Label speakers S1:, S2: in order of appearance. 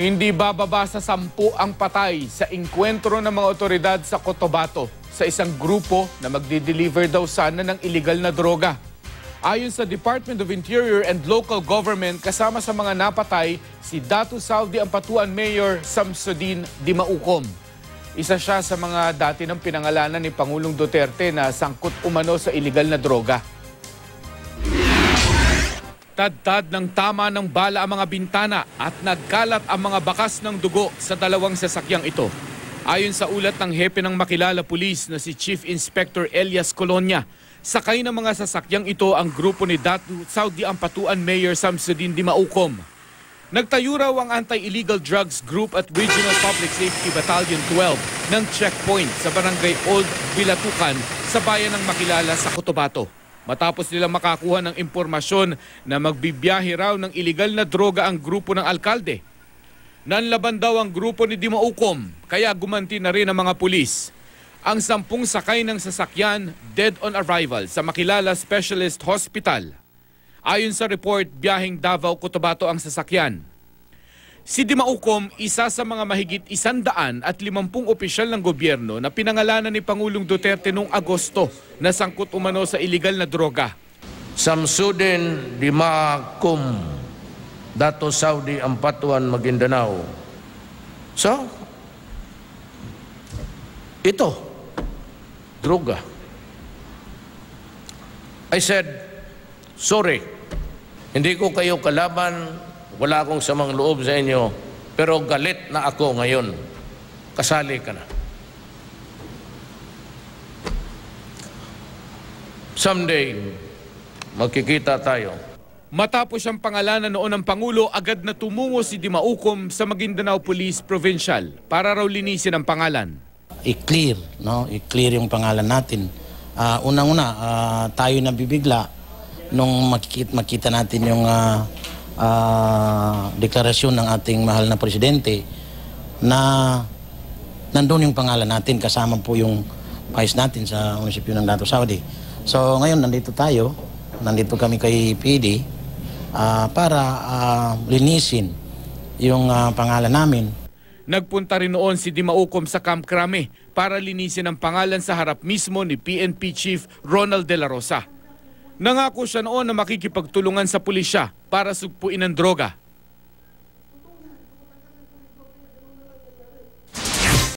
S1: Hindi bababa sa 10 ang patay sa engkwentro ng mga otoridad sa Cotabato sa isang grupo na magdi-deliver daw sana ng illegal na droga. Ayon sa Department of Interior and Local Government, kasama sa mga napatay si Datu Saudi Ampatuan Mayor Samsudin Dimaukom. Isa siya sa mga dati ng pinangalanan ni Pangulong Duterte na sangkot umano sa illegal na droga. Tad-tad ng tama ng bala ang mga bintana at nagkalat ang mga bakas ng dugo sa dalawang sasakyang ito. Ayon sa ulat ng hepe ng Makilala Police na si Chief Inspector Elias Colonia, sakay ng mga sasakyang ito ang grupo ni Datu Saudi Ampatuan Mayor Samsudin Dimaukom. Nagtayo raw ang Anti-Illegal Drugs Group at Regional Public Safety Battalion 12 ng checkpoint sa barangay Old Bilatukan sa bayan ng Makilala sa Cotabato. Matapos nilang makakuha ng impormasyon na magbibiyahe raw ng iligal na droga ang grupo ng alkalde. Nanlaban daw ang grupo ni Dimaukom, kaya gumanti na rin ang mga pulis. Ang 10 sakay ng sasakyan dead on arrival sa Makilala Specialist Hospital. Ayon sa report, biyaheng Davao, Cotabato ang sasakyan. Si Dimaukom, isa sa mga mahigit 150 opisyal ng gobyerno na pinangalanan ni Pangulong Duterte noong Agosto na sangkot umano sa iligal na droga.
S2: Samsudin Dimaukom, Datu Saudi Ampatuan Maguindanao. So, ito, droga. I said, sorry, hindi ko kayo kalaban. Wala akong samang loob sa inyo, pero galit na ako ngayon. Kasali ka na. Someday, magkikita tayo.
S1: Matapos siyang pangalanan noon ng Pangulo, agad na tumungo si Dimaukom sa Maguindanao Police Provincial para raw linisin ang pangalan.
S3: I-clear, no? I-clear yung pangalan natin. Unang-una, tayo nabibigla nung makita natin yung deklarasyon ng ating mahal na presidente na nandun yung pangalan natin, kasama po yung vice natin sa munisipyo ng Datu Saudi. So ngayon nandito tayo, nandito kami kay PD para linisin yung pangalan namin.
S1: Nagpunta rin noon si Dimaukom sa Camp Crame para linisin ang pangalan sa harap mismo ni PNP Chief Ronald De La Rosa. Nangako siya noon na makikipagtulungan sa pulisya para sugpuin ang droga.